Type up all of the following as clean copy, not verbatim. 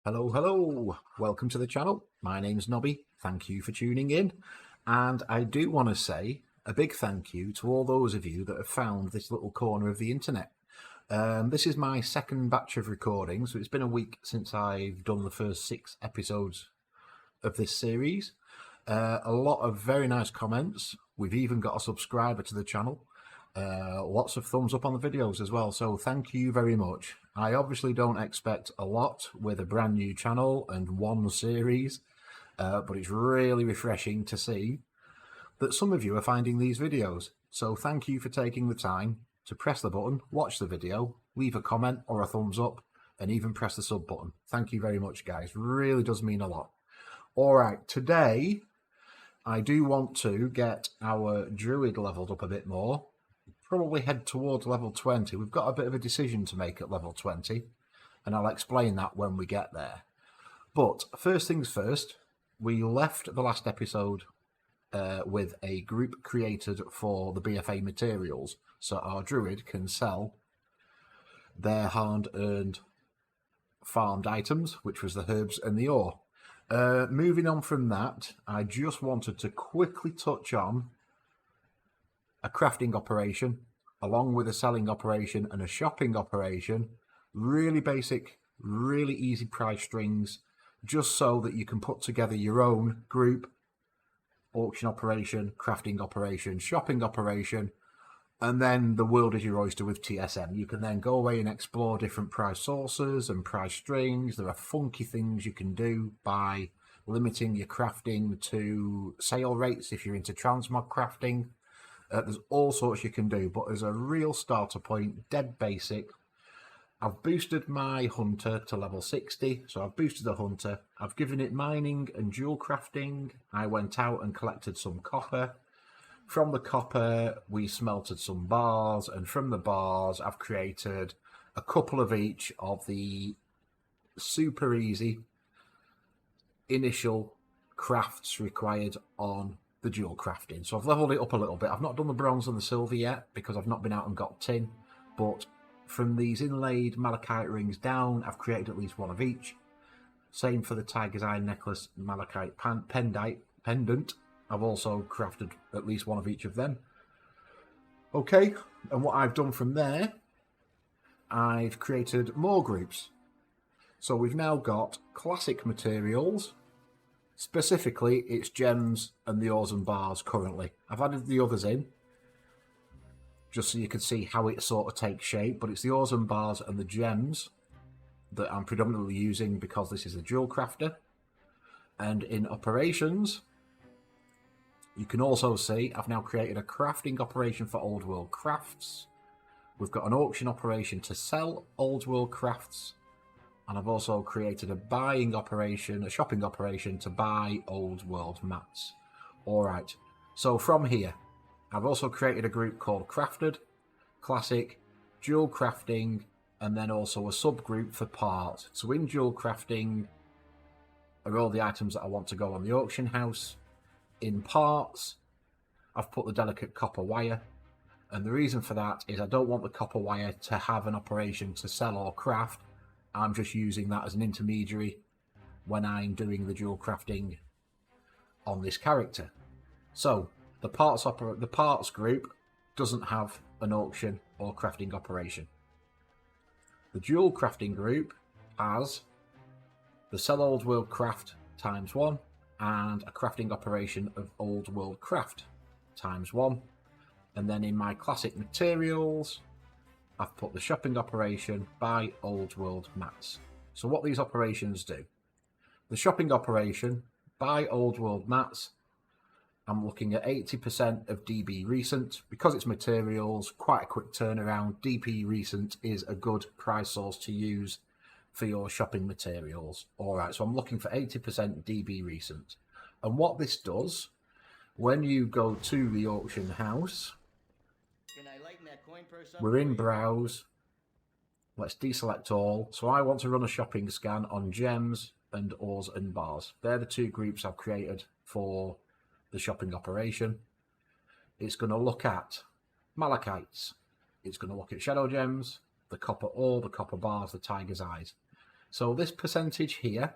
Hello, hello. Welcome to the channel. My name's Nobby. Thank you for tuning in. And I do want to say a big thank you to all those of you that have found this little corner of the internet. This is my second batch of recordings, so it's been a week since I've done the first 6 episodes of this series. A lot of very nice comments. We've even got a subscriber to the channel. Lots of thumbs up on the videos as well, so thank you very much. I obviously don't expect a lot with a brand new channel and one series, but it's really refreshing to see that some of you are finding these videos. So thank you for taking the time to press the button, watch the video, leave a comment or a thumbs up, and even press the sub button. Thank you very much, guys. Really does mean a lot. All right, today I do want to get our druid leveled up a bit more. Probably head towards level 20. We've got a bit of a decision to make at level 20, and I'll explain that when we get there. But first things first, we left the last episode with a group created for the BFA materials, so our druid can sell their hard-earned farmed items, which was the herbs and the ore. Moving on from that, I just wanted to quickly touch on a crafting operation, along with a selling operation and a shopping operation. Really basic, really easy price strings, just so that you can put together your own group auction operation, crafting operation, shopping operation, and then the world is your oyster with TSM. You can then go away and explore different price sources and price strings. There are funky things you can do by limiting your crafting to sale rates if you're into transmog crafting. There's all sorts you can do, but as a real starter point, dead basic, I've boosted my hunter to level 60, so I've boosted the hunter, I've given it mining and jewel crafting. I went out and collected some copper. From the copper, we smelted some bars, and from the bars, I've created a couple of each of the super easy initial crafts required on the Jewelcrafting. So I've leveled it up a little bit. I've not done the bronze and the silver yet because I've not been out and got tin, but from these inlaid malachite rings down, I've created at least one of each. Same for the tiger's eye necklace malachite pendant. I've also crafted at least one of each of them. Okay, and what I've done from there, I've created more groups. So we've now got classic materials. Specifically, it's gems and the ores and bars currently. I've added the others in, just so you can see how it sort of takes shape, but it's the ores and bars and the gems that I'm predominantly using because this is a Jewelcrafter. And in operations, you can also see I've now created a crafting operation for Old World Crafts. We've got an auction operation to sell Old World Crafts. And I've also created a buying operation, a shopping operation to buy Old World mats. Alright, so from here, I've also created a group called Crafted, Classic, Jewelcrafting, and then also a subgroup for parts. So in Jewelcrafting are all the items that I want to go on the auction house. In parts, I've put the delicate copper wire. And the reason for that is I don't want the copper wire to have an operation to sell or craft. I'm just using that as an intermediary when I'm doing the Jewelcrafting on this character. So the parts group doesn't have an auction or crafting operation. The Jewelcrafting group has the sell Old World Craft ×1 and a crafting operation of Old World Craft ×1. And then in my classic materials, I've put the shopping operation by Old World mats. So what these operations do, the shopping operation by Old World mats, I'm looking at 80% of DB recent. Because it's materials, quite a quick turnaround. DB recent is a good price source to use for your shopping materials. Alright, so I'm looking for 80% DB recent. And what this does, when you go to the auction house, we're in browse, let's deselect all. So I want to run a shopping scan on gems and ores and bars. They're the two groups I've created for the shopping operation. It's going to look at malachites, it's going to look at shadow gems, the copper ore, the copper bars, the tiger's eyes. So this percentage here,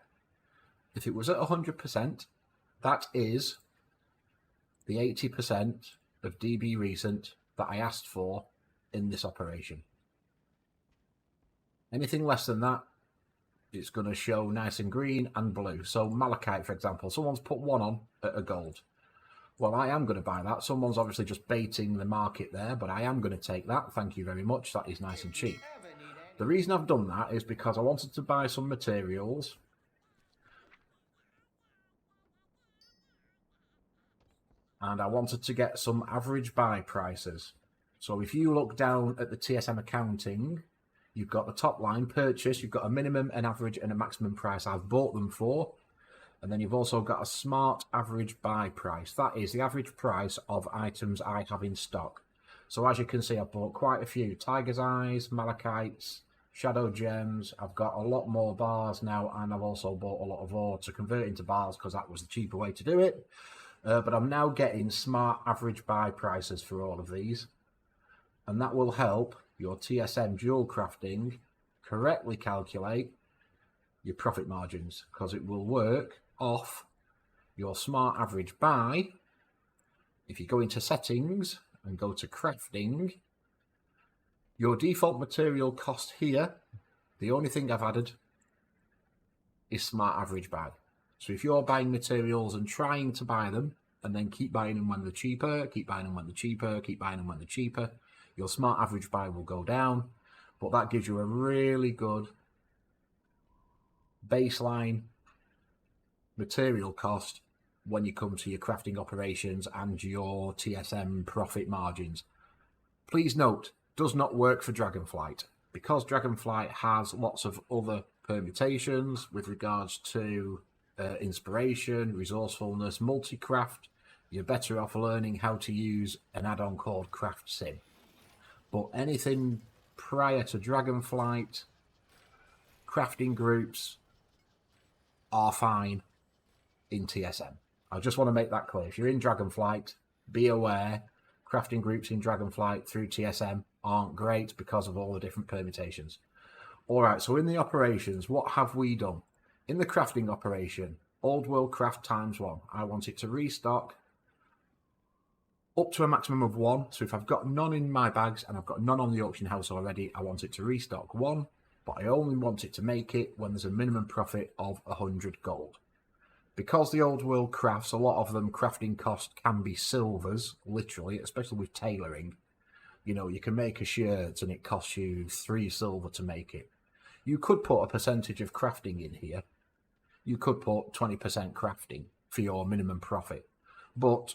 if it was at 100%, that is the 80% of DB recent that I asked for in this operation. Anything less than that, it's going to show nice and green and blue. So malachite, for example, someone's put 1 on at a gold. Well, I am going to buy that. Someone's obviously just baiting the market there, but I am going to take that. Thank you very much. That is nice and cheap. The reason I've done that is because I wanted to buy some materials. And I wanted to get some average buy prices. So if you look down at the TSM accounting, you've got the top line purchase, you've got a minimum, an average, and a maximum price I've bought them for. And then you've also got a smart average buy price. That is the average price of items I have in stock. So as you can see, I've bought quite a few Tiger's Eyes, Malachites, Shadow Gems. I've got a lot more bars now, and I've also bought a lot of ore to convert into bars because that was the cheaper way to do it. But I'm now getting smart average buy prices for all of these. And that will help your TSM Jewelcrafting correctly calculate your profit margins, because it will work off your smart average buy. If you go into settings and go to crafting, your default material cost here, the only thing I've added is smart average buy. So if you're buying materials and trying to buy them and then keep buying them when they're cheaper, keep buying them when they're cheaper, keep buying them when they're cheaper, your smart average buy will go down. But that gives you a really good baseline material cost when you come to your crafting operations and your TSM profit margins. Please note, does not work for Dragonflight, because Dragonflight has lots of other permutations with regards to inspiration, resourcefulness, multi-craft. You're better off learning how to use an add-on called Craft Sim. But anything prior to Dragonflight, crafting groups are fine in TSM. I just want to make that clear. If you're in Dragonflight, be aware crafting groups in Dragonflight through TSM aren't great because of all the different permutations. All right, so in the operations, what have we done? In the crafting operation, Old World Craft ×1. I want it to restock up to a maximum of 1. So if I've got none in my bags and I've got none on the auction house already, I want it to restock 1. But I only want it to make it when there's a minimum profit of 100 gold. Because the Old World crafts, a lot of them crafting cost can be silvers, literally, especially with tailoring. You know, you can make a shirt and it costs you 3 silver to make it. You could put a percentage of crafting in here. You could put 20% crafting for your minimum profit. But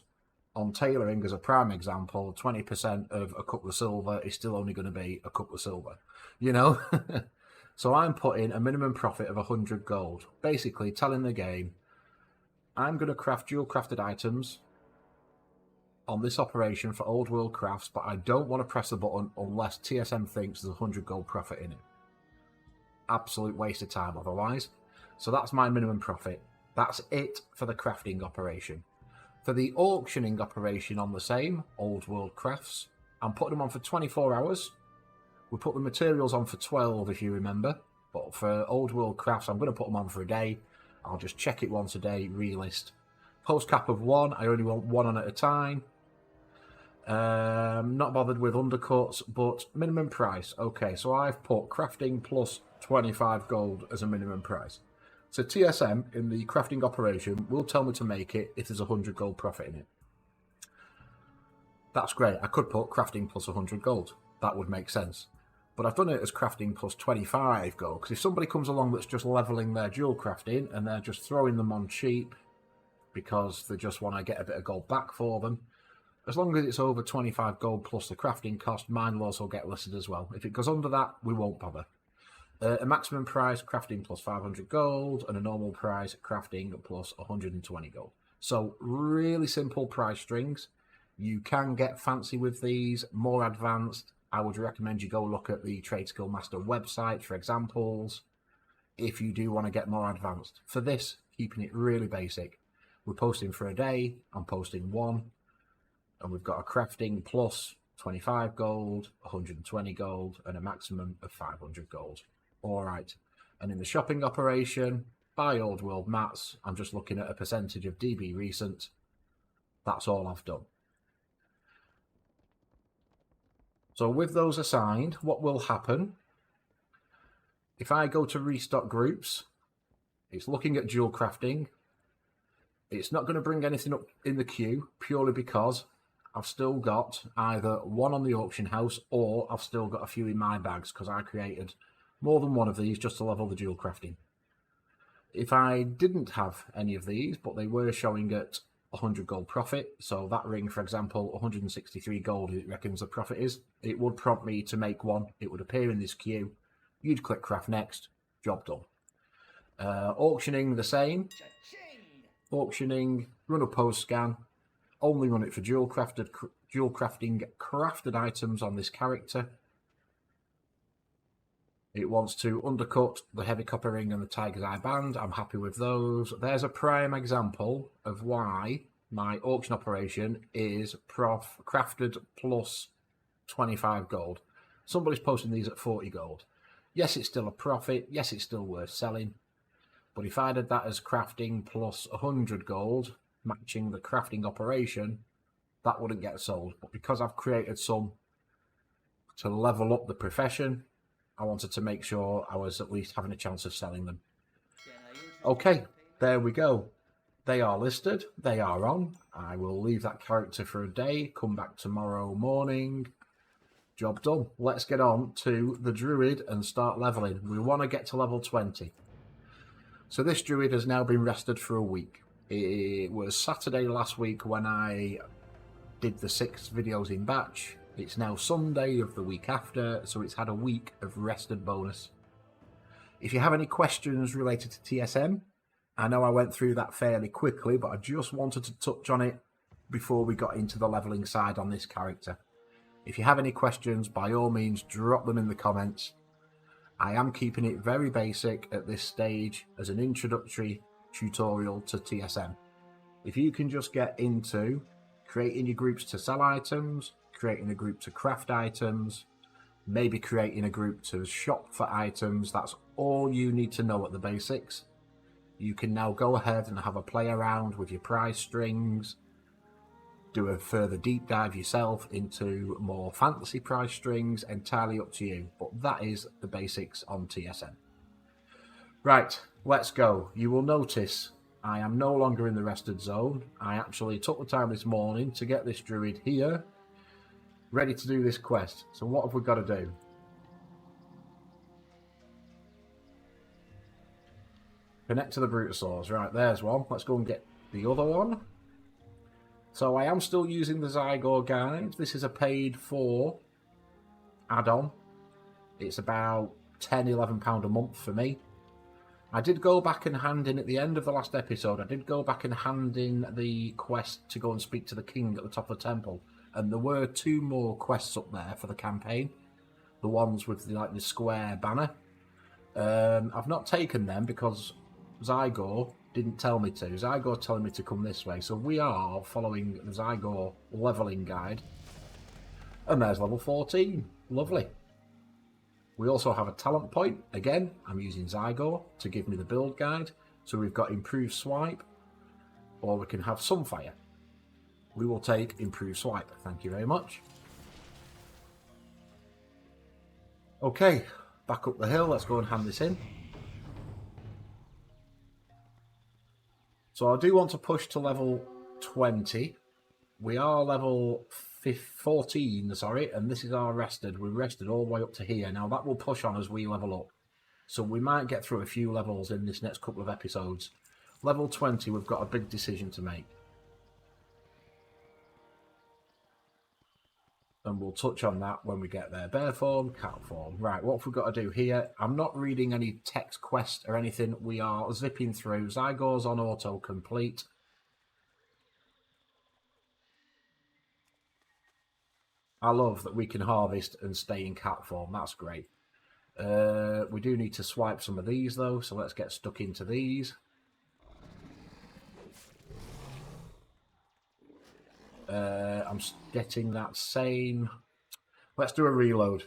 on tailoring, as a prime example, 20% of a couple of silver is still only going to be a couple of silver, you know? So I'm putting a minimum profit of 100 gold, basically telling the game, I'm going to craft jewel-crafted items on this operation for Old World crafts, but I don't want to press the button unless TSM thinks there's 100 gold profit in it. Absolute waste of time otherwise. So that's my minimum profit. That's it for the crafting operation. For the auctioning operation on the same, Old World crafts, I'm putting them on for 24 hours. We put the materials on for 12 if you remember, but for Old World crafts I'm going to put them on for a day. I'll just check it once a day, relist. Post cap of 1, I only want 1 on at a time. Not bothered with undercuts, but minimum price. Okay, so I've put crafting plus 25 gold as a minimum price. So TSM in the crafting operation will tell me to make it if there's 100 gold profit in it. That's great. I could put crafting plus 100 gold. That would make sense. But I've done it as crafting plus 25 gold, because if somebody comes along that's just leveling their jewel crafting and they're just throwing them on cheap because they just want to get a bit of gold back for them, as long as it's over 25 gold plus the crafting cost, mine will also get listed as well. If it goes under that, we won't bother. A maximum price, crafting plus 500 gold, and a normal price, crafting plus 120 gold. So really simple price strings. You can get fancy with these, more advanced. I would recommend you go look at the Trade Skill Master website for examples if you do want to get more advanced. For this, keeping it really basic. We're posting for a day, I'm posting 1, and we've got a crafting plus 25 gold, 120 gold, and a maximum of 500 gold. All right. And in the shopping operation, buy old world mats, I'm just looking at a percentage of DB recent. That's all I've done. So with those assigned, what will happen, if I go to restock groups, it's looking at Jewelcrafting. It's not going to bring anything up in the queue purely because I've still got either one on the auction house or I've still got a few in my bags because I created more than one of these just to level the Jewelcrafting. If I didn't have any of these, but they were showing at 100 gold profit, so that ring, for example, 163 gold, it reckons the profit is, it would prompt me to make one. It would appear in this queue. You'd click craft next, job done. Auctioning, the same. Auctioning, run a post scan, only run it for Jewelcrafting crafted items on this character. It wants to undercut the heavy copper ring and the tiger's eye band. I'm happy with those. There's a prime example of why my auction operation is crafted plus 25 gold. Somebody's posting these at 40 gold. Yes, it's still a profit. Yes, it's still worth selling. But if I did that as crafting plus 100 gold, matching the crafting operation, that wouldn't get sold. But because I've created some to level up the profession, I wanted to make sure I was at least having a chance of selling them. Okay, there we go. They are listed. They are on. I will leave that character for a day. Come back tomorrow morning. Job done. Let's get on to the druid and start leveling. We want to get to level 20. So this druid has now been rested for a week. It was Saturday last week when I did the 6 videos in batch. It's now Sunday of the week after, so it's had a week of rested bonus. If you have any questions related to TSM, I know I went through that fairly quickly, but I just wanted to touch on it before we got into the leveling side on this character. If you have any questions, by all means, drop them in the comments. I am keeping it very basic at this stage as an introductory tutorial to TSM. If you can just get into creating your groups to sell items, creating a group to craft items, maybe creating a group to shop for items, that's all you need to know at the basics. You can now go ahead and have a play around with your prize strings, do a further deep dive yourself into more fantasy prize strings, entirely up to you. But that is the basics on TSM. Right, let's go. You will notice I am no longer in the rested zone. I actually took the time this morning to get this druid here, ready to do this quest. So what have we got to do? Connect to the Brutosaurs. Right, there's one. Let's go and get the other one. So I am still using the Zygor guide. This is a paid for add-on. It's about £10–11 a month for me. I did go back and hand in at the end of the last episode. I did go back and hand in the quest to go and speak to the king at the top of the temple. And there were 2 more quests up there for the campaign. The ones with the square banner. I've not taken them because Zygor didn't tell me to. Zygor telling me to come this way. So we are following the Zygor leveling guide. And there's level 14. Lovely. We also have a talent point. Again, I'm using Zygor to give me the build guide. So we've got improved swipe, or we can have Sunfire. We will take improved swipe. Thank you very much. Okay, back up the hill. Let's go and hand this in. So I do want to push to level 20. We are level 14, sorry, and this is our rested. We're rested all the way up to here. Now that will push on as we level up. So we might get through a few levels in this next couple of episodes. Level 20, we've got a big decision to make. And we'll touch on that when we get there. Bear form, cat form. Right, what have we got to do here? I'm not reading any text quest or anything. We are zipping through. Zygor's on auto complete. I love that we can harvest and stay in cat form. That's great. We do need to swipe some of these though, so let's get stuck into these. I'm getting that same. Let's do a reload.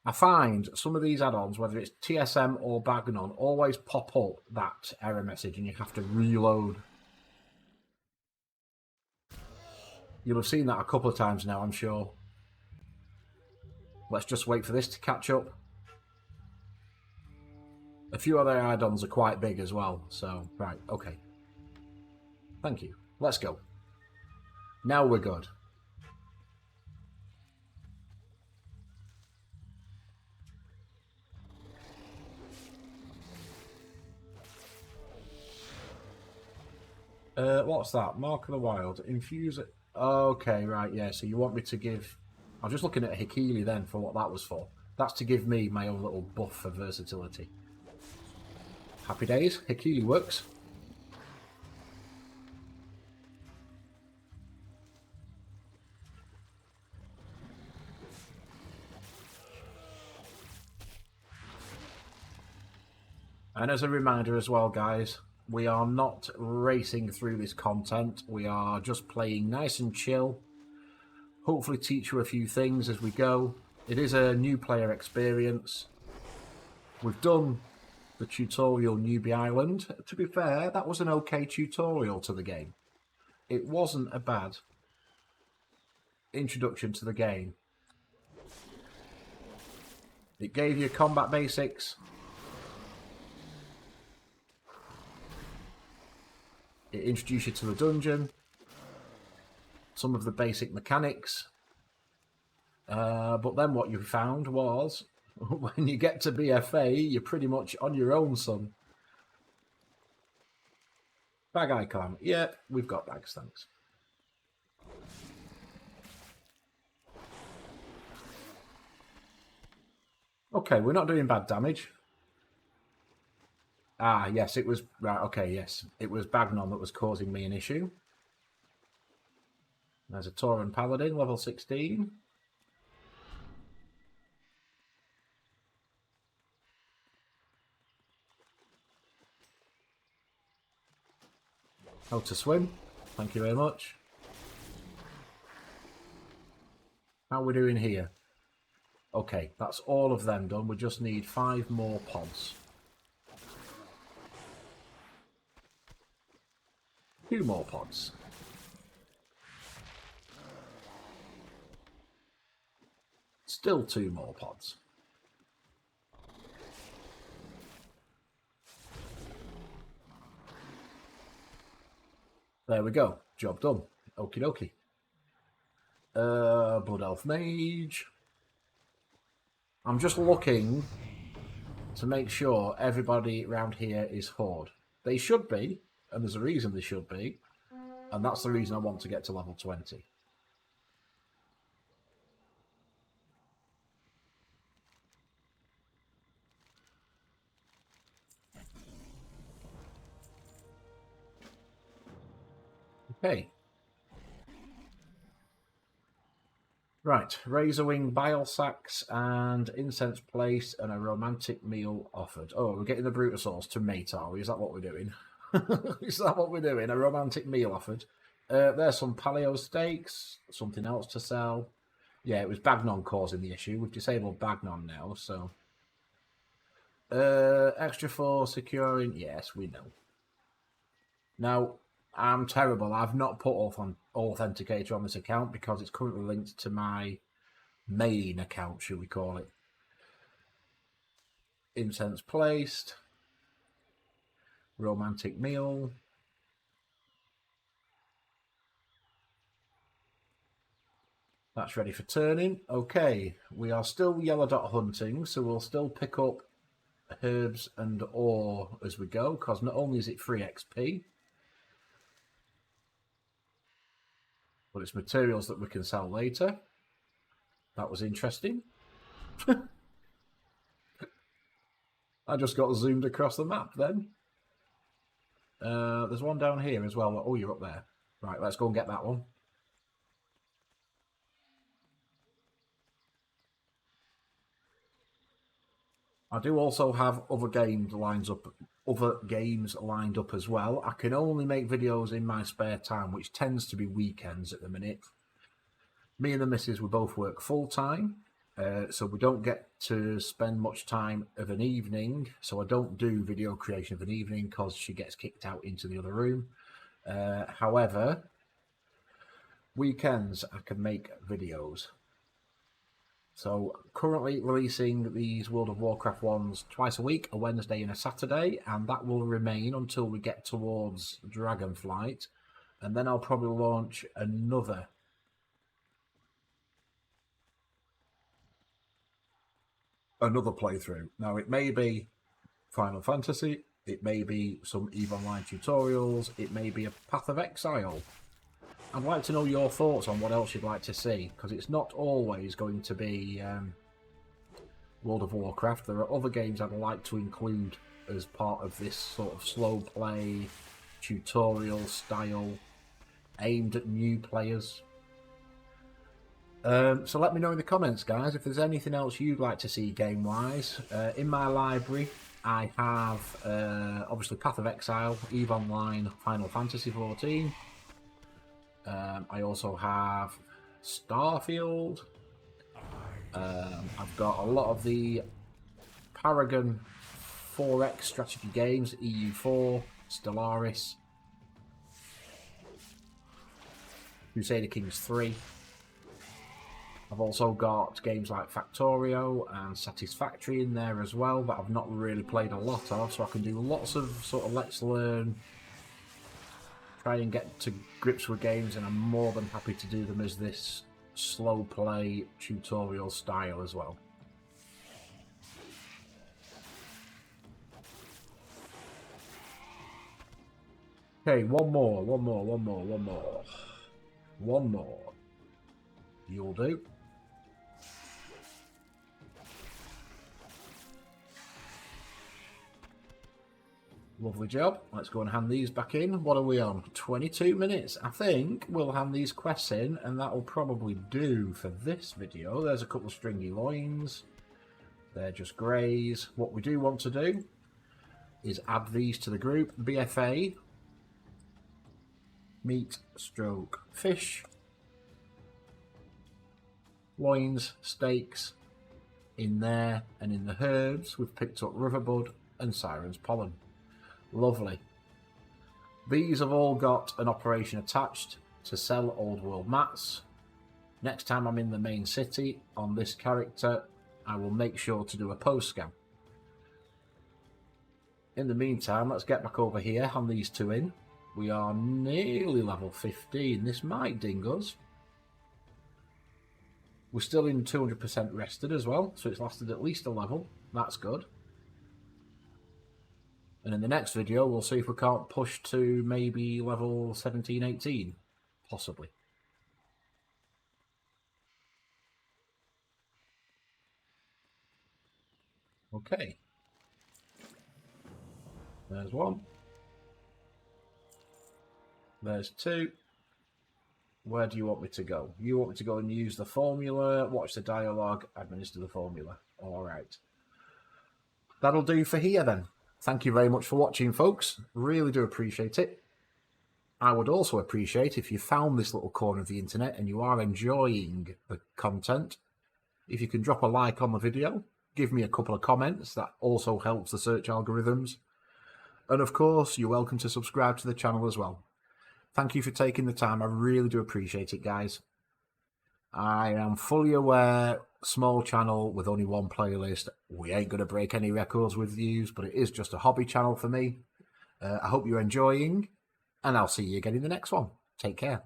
I find some of these add-ons, whether it's TSM or Bagnon, always pop up that error message and you have to reload. You'll have seen that a couple of times now, I'm sure. Let's just wait for this to catch up. A few other add-ons are quite big as well, so, right, okay. Thank you. Let's go. Now we're good. What's that? Mark of the Wild. Infuse it. Okay, right, yeah. So you want me to give... I'm just looking at Hikili then for what that was for. That's to give me my own little buff for versatility. Happy days. Hikili works. And as a reminder as well, guys, we are not racing through this content. We are just playing nice and chill. Hopefully teach you a few things as we go. It is a new player experience. We've done the tutorial Newbie Island. To be fair, that was an okay tutorial to the game. It wasn't a bad introduction to the game. It gave you combat basics. It introduced you to the dungeon, some of the basic mechanics, but then what you found was, when you get to BFA, you're pretty much on your own, son. Bag icon. Yeah, we've got bags, thanks. Okay, we're not doing bad damage. Ah, yes, it was... Right, okay, yes. It was Bagnon that was causing me an issue. There's a Tauren Paladin, level 16. How to swim. Thank you very much. How are we doing here? Okay, that's all of them done. We just need 5 more pods. 2 more pods. Still 2 more pods. There we go. Job done. Okie dokie. Blood Elf Mage. I'm just looking to make sure everybody around here is Horde. They should be. And there's a reason they should be, and that's the reason I want to get to level 20. Okay. Right, Razorwing Bile Sacks and incense placed and a romantic meal offered. Oh, we're getting the Brutasaurs to mate, are we? Is that what we're doing? Is that what we're doing? A romantic meal offered. There's some paleo steaks, something else to sell. Yeah, it was Bagnon causing the issue. We've disabled Bagnon now, so... extra for securing... Yes, we know. Now, I'm terrible. I've not put Authenticator on this account because it's currently linked to my main account, should we call it. Incense placed. Romantic meal. That's ready for turning. Okay, we are still yellow dot hunting, so we'll still pick up herbs and ore as we go, because not only is it free XP, but it's materials that we can sell later. That was interesting. I just got zoomed across the map then. There's one down here as well. Oh, you're up there. Right, let's go and get that one. I do also have other games lined up as well. I can only make videos in my spare time, which tends to be weekends at the minute. Me and the missus, we both work full time. So we don't get to spend much time of an evening. So I don't do video creation of an evening because she gets kicked out into the other room. However, weekends I can make videos. So currently releasing these World of Warcraft ones twice a week, a Wednesday and a Saturday, and that will remain until we get towards Dragonflight. And then I'll probably launch another playthrough. Now it may be Final Fantasy, it may be some EVE Online tutorials, it may be a Path of Exile. I'd like to know your thoughts on what else you'd like to see, because it's not always going to be World of Warcraft. There are other games I'd like to include as part of this sort of slow play tutorial style aimed at new players. So let me know in the comments, guys, if there's anything else you'd like to see game-wise. In my library, I have obviously Path of Exile, EVE Online, Final Fantasy 14. I also have Starfield. I've got a lot of the Paragon 4X strategy games, EU4, Stellaris, Crusader Kings 3. I've also got games like Factorio and Satisfactory in there as well that I've not really played a lot of, so I can do lots of sort of let's learn, try and get to grips with games, and I'm more than happy to do them as this slow play tutorial style as well. Okay, one more. You'll do. Lovely job. Let's go and hand these back in. What are we on? 22 minutes. I think we'll hand these quests in, and that will probably do for this video. There's a couple of stringy loins. They're just greys. What we do want to do is add these to the group. BFA, meat, stroke, fish, loins, steaks in there, and in the herbs we've picked up riverbud and siren's pollen. Lovely. These have all got an operation attached to sell old world mats. Next time I'm in the main city on this character, I will make sure to do a post scan. In the meantime, let's get back over here, hand these two in. We are nearly level 15. This might ding us. We're still in 200% rested as well, so it's lasted at least a level. That's good. And in the next video, we'll see if we can't push to maybe level 17, 18. Possibly. Okay. There's one. There's two. Where do you want me to go? You want me to go and use the formula, watch the dialogue, administer the formula. All right. That'll do for here then. Thank you very much for watching, folks. Really do appreciate it. I would also appreciate if you found this little corner of the internet and you are enjoying the content, if you can drop a like on the video, give me a couple of comments. That also helps the search algorithms. And of course, you're welcome to subscribe to the channel as well. Thank you for taking the time. I really do appreciate it, guys. I am fully aware, small channel with only one playlist. We ain't going to break any records with views, but it is just a hobby channel for me. I hope you're enjoying, and I'll see you again in the next one. Take care.